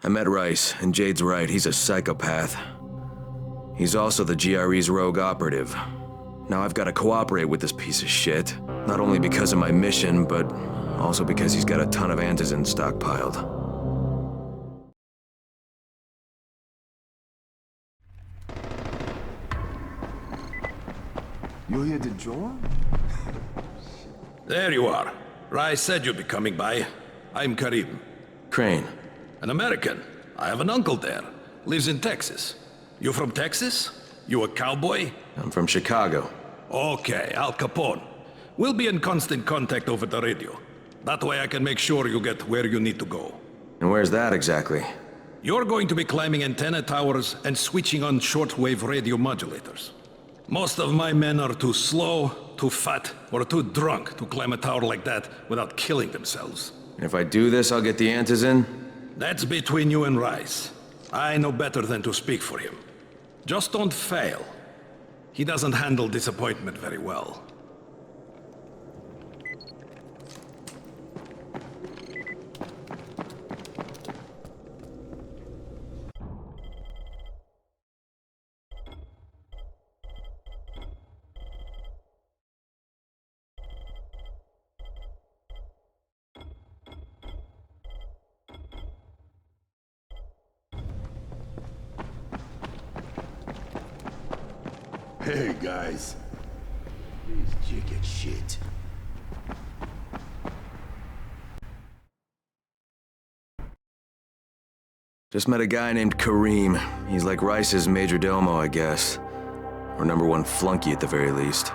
I met Rice, and Jade's right, he's a psychopath. He's also the GRE's rogue operative. Now I've got to cooperate with this piece of shit, not only because of my mission, but also because he's got a ton of antizin stockpiled. You're here to join? There you are. Rice said you'd be coming by. I'm Karim. Crane. An American. I have an uncle there. Lives in Texas. You from Texas? You a cowboy? I'm from Chicago. Okay, Al Capone. We'll be in constant contact over the radio. That way I can make sure you get where you need to go. And where's that exactly? You're going to be climbing antenna towers and switching on shortwave radio modulators. Most of my men are too slow, too fat, or too drunk to climb a tower like that without killing themselves. And if I do this, I'll get the antizin? That's between you and Rice. I know better than to speak for him. Just don't fail. He doesn't handle disappointment very well. Hey, guys. These chicken shit. Just met a guy named Karim. He's like Rice's major domo, I guess. Or #1 flunky at the very least.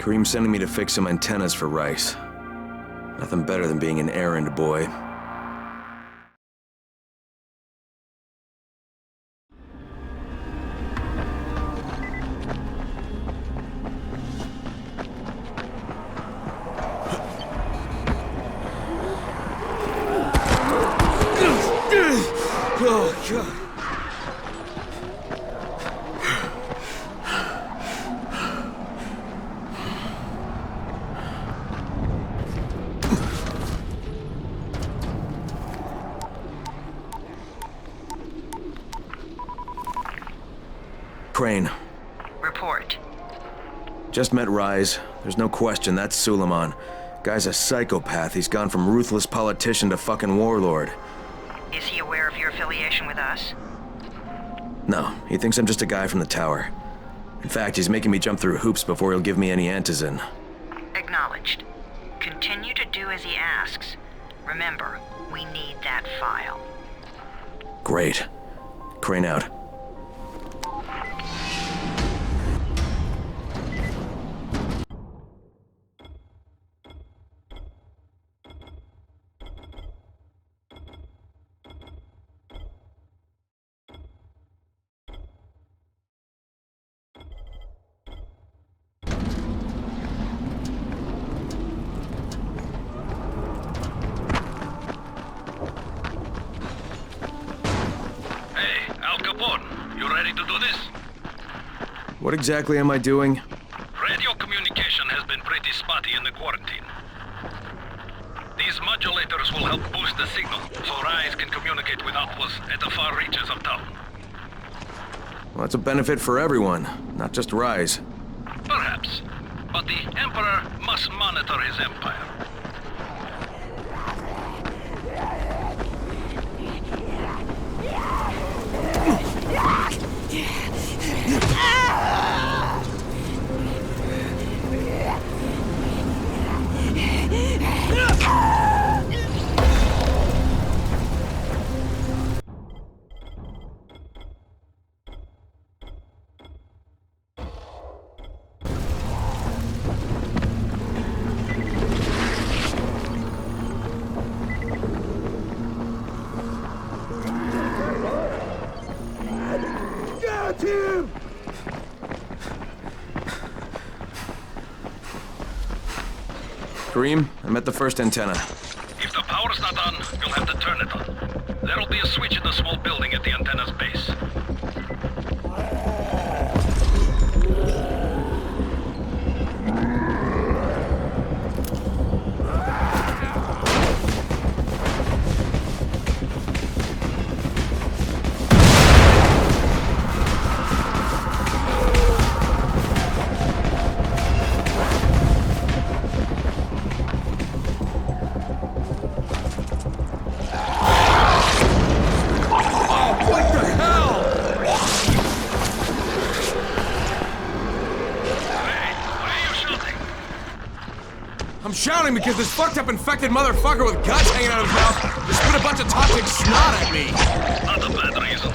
Karim's sending me to fix some antennas for Rice. Nothing better than being an errand boy. Oh, God. Crane. Report. Just met Rise. There's no question, that's Suleiman. Guy's a psychopath. He's gone from ruthless politician to fucking warlord. Is he aware of your affiliation with us? No, he thinks I'm just a guy from the tower. In fact, he's making me jump through hoops before he'll give me any antizin. Acknowledged. Continue to do as he asks. Remember, we need that file. Great. Crane out. You ready to do this? What exactly am I doing? Radio communication has been pretty spotty in the quarantine. These modulators will help boost the signal, so Rise can communicate with outposts at the far reaches of town. Well, that's a benefit for everyone, not just Rise. Perhaps. But the Emperor must monitor his empire. Him! Karim, I'm at the first antenna. If the power's not on, you'll have to turn it on. There'll be a switch in the small building at the antenna's base. shouting because this fucked up infected motherfucker with guts hanging out of his mouth just spit a bunch of toxic snot at me. Not a bad reason.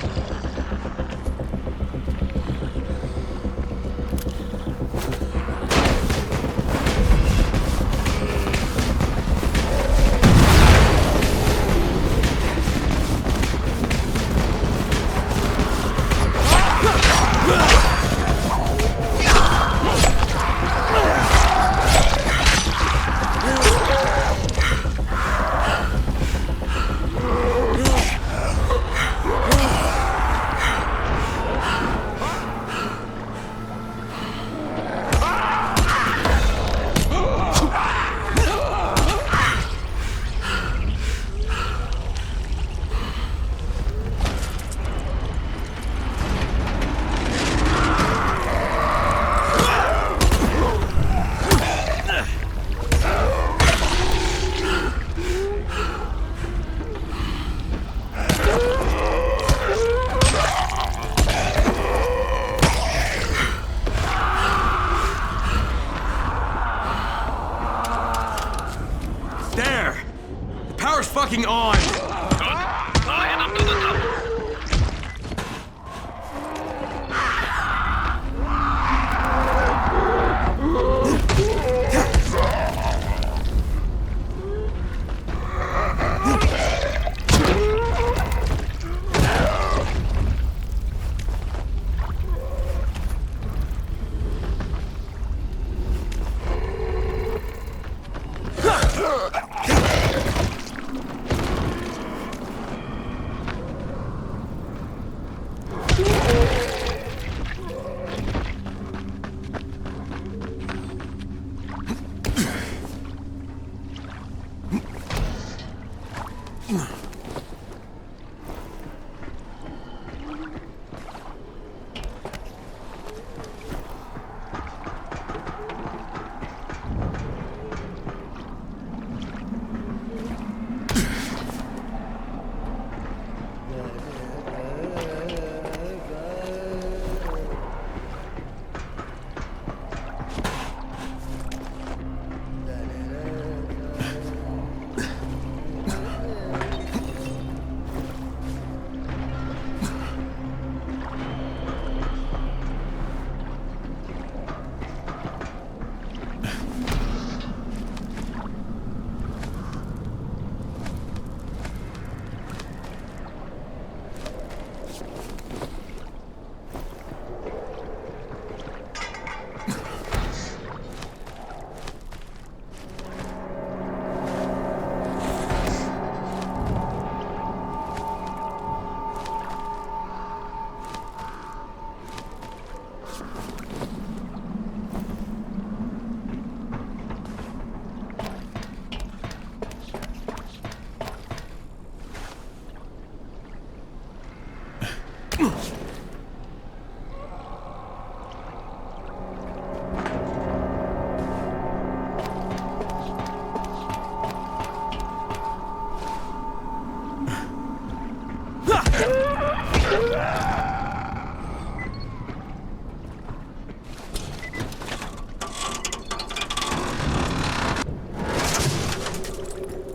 Fucking on! Good. Now head up to the top.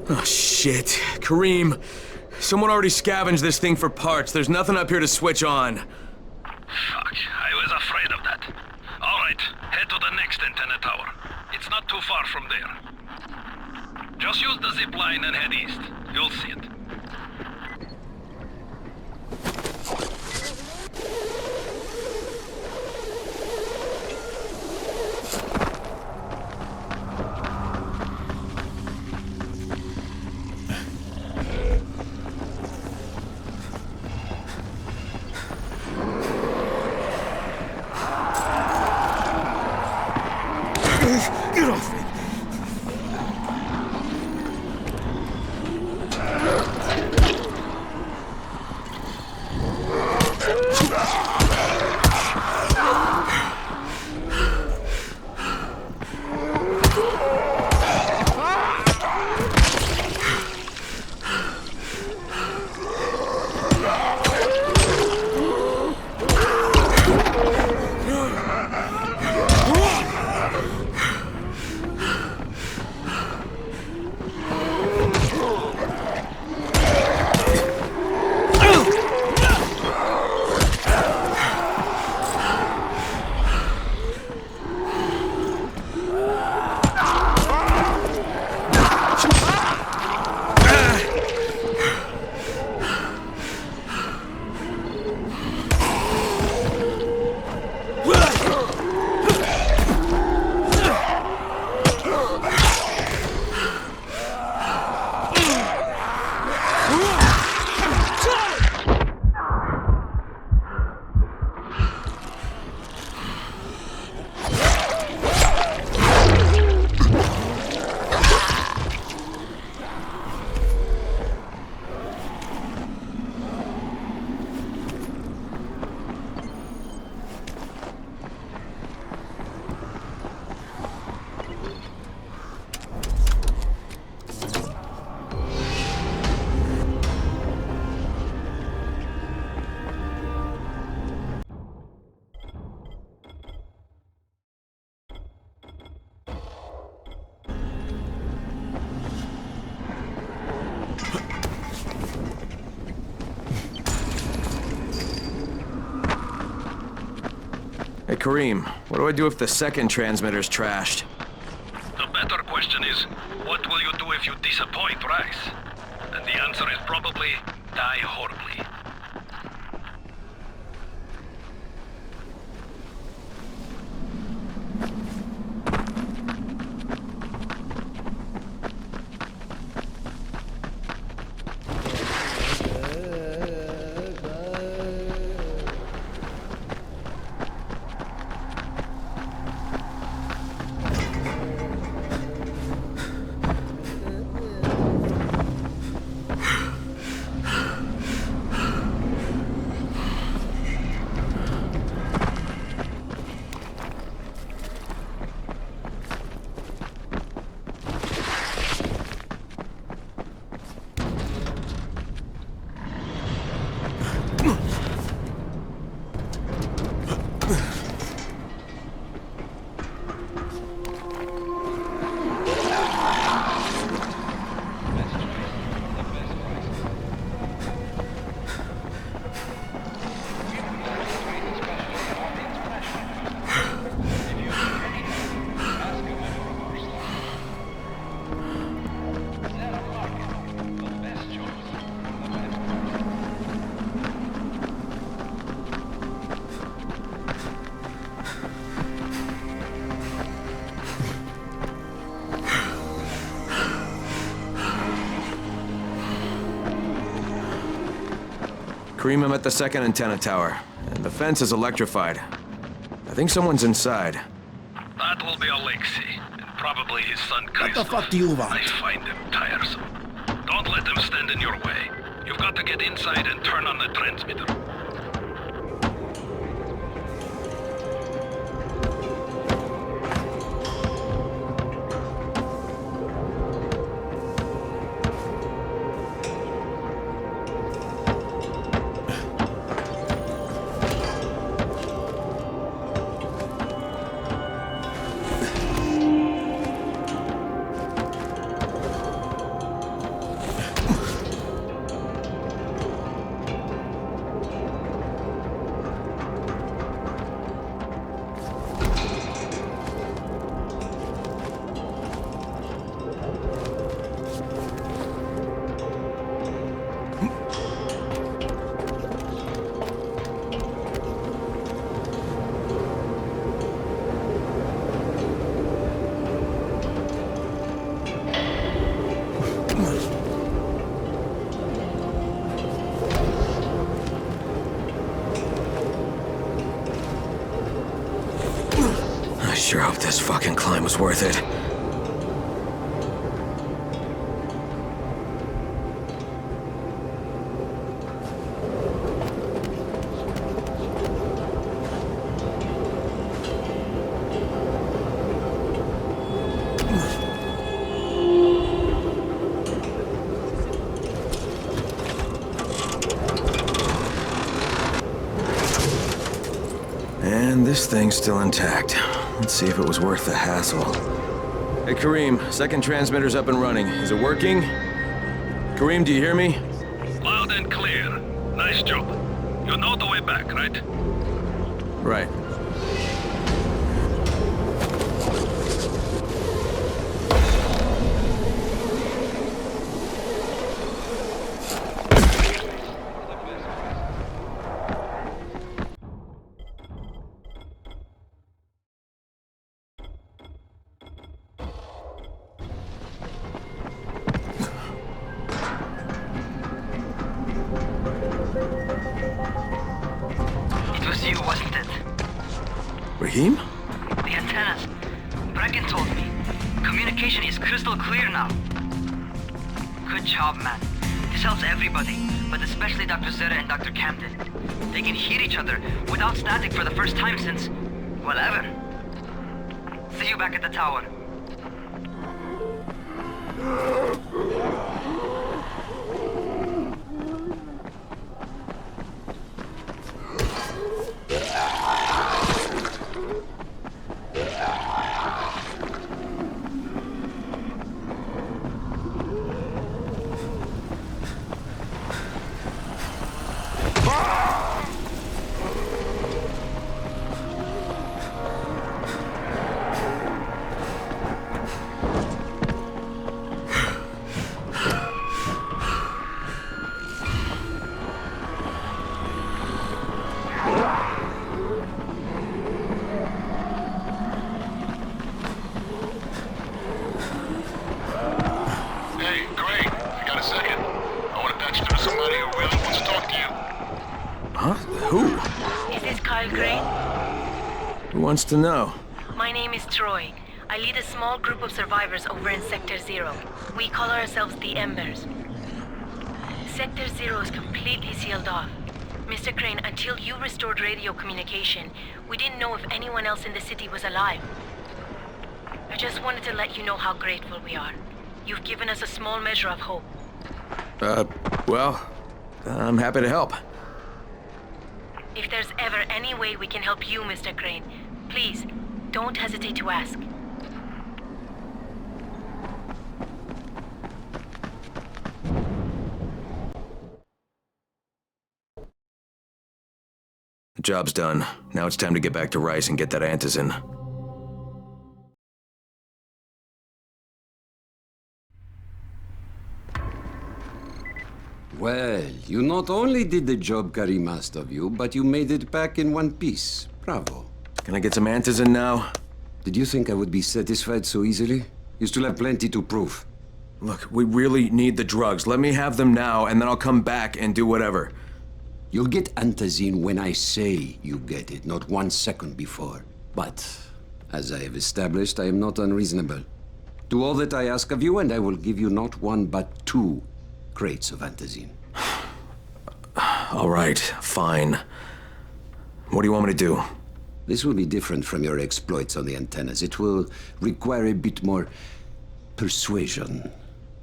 Oh, shit. Kareem, someone already scavenged this thing for parts. There's nothing up here to switch on. Fuck, I was afraid of that. All right, head to the next antenna tower. It's not too far from there. Just use the zip line and head east. You'll see it. Get off me! Kareem, what do I do if the second transmitter's trashed? The better question is, what will you do if you disappoint Rice? And the answer is probably die horribly. Kareem, I'm at the second antenna tower, and the fence is electrified. I think someone's inside. That will be Alexei, and probably his son Chris. What the fuck do you want? I find them tiresome. Don't let them stand in your way. You've got to get inside and turn on the transmitter. I sure hope this fucking climb was worth it. And this thing's still intact. Let's see if it was worth the hassle. Hey, Kareem, second transmitter's up and running. Is it working? Kareem, do you hear me? Loud and clear. Nice job. You know the way back, right? Right. It was you, wasn't it? Raheem? The antennas. Brecken told me. Communication is crystal clear now. Good job, man. This helps everybody, but especially Dr. Zere and Dr. Camden. They can hear each other without static for the first time since, well, ever. See you back at the tower. wants to know? My name is Troy. I lead a small group of survivors over in Sector Zero. We call ourselves the Embers. Sector Zero is completely sealed off. Mr. Crane, until you restored radio communication, we didn't know if anyone else in the city was alive. I just wanted to let you know how grateful we are. You've given us a small measure of hope. Well, I'm happy to help. If there's ever any way we can help you, Mr. Crane, please, don't hesitate to ask. The job's done. Now it's time to get back to Rice and get that antizin. Well, you not only did the job Karim asked of you, but you made it back in one piece. Bravo. Can I get some antizin now? Did you think I would be satisfied so easily? You still have plenty to prove. Look, we really need the drugs. Let me have them now, and then I'll come back and do whatever. You'll get antizin when I say you get it, not 1 second before. But, as I have established, I am not unreasonable. Do all that I ask of you, and I will give you not 1 but 2 crates of antizin. All right, fine. What do you want me to do? This will be different from your exploits on the antennas. It will require a bit more persuasion.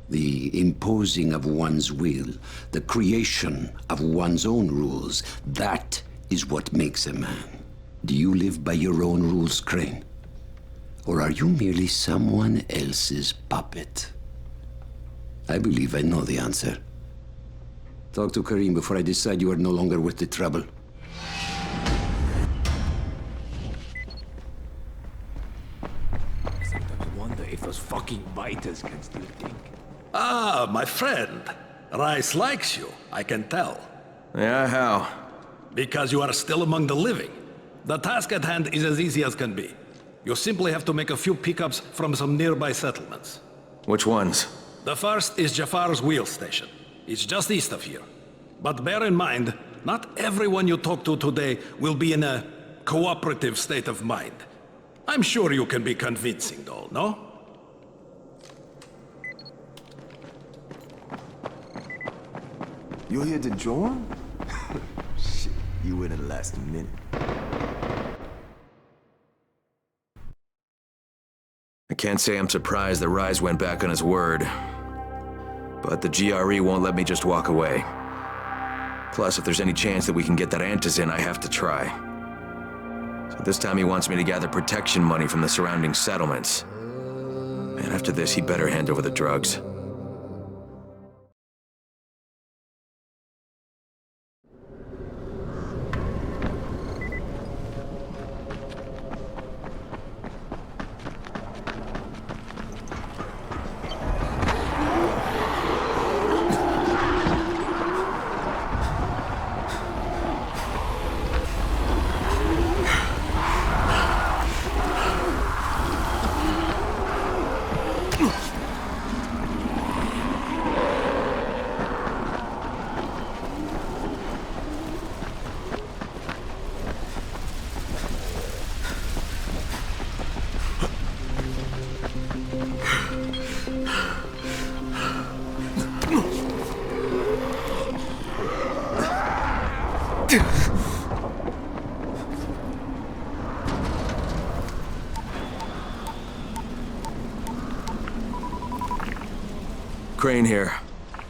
The imposing of one's will, the creation of one's own rules. That is what makes a man. Do you live by your own rules, Crane? Or are you merely someone else's puppet? I believe I know the answer. Talk to Karim before I decide you are no longer worth the trouble. I sometimes wonder if those fucking biters can still think. Ah, my friend. Rice likes you, I can tell. Yeah, how? Because you are still among the living. The task at hand is as easy as can be. You simply have to make a few pickups from some nearby settlements. Which ones? The first is Jafar's wheel station. It's just east of here. But bear in mind, not everyone you talk to today will be in a cooperative state of mind. I'm sure you can be convincing, though, no? You're here to join? Shit, you wouldn't last a minute. I can't say I'm surprised that Rise went back on his word. But the GRE won't let me just walk away. Plus, if there's any chance that we can get that antizin, I have to try. So this time he wants me to gather protection money from the surrounding settlements. And after this, he better hand over the drugs. Crane here.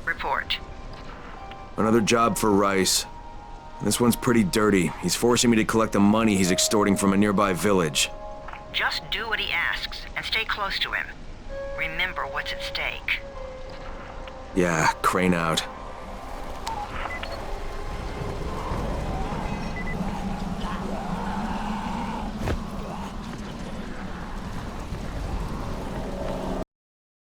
Report. Another job for Rice. This one's pretty dirty. He's forcing me to collect the money he's extorting from a nearby village. Just do what he asks and stay close to him. Remember what's at stake. Yeah, Crane out.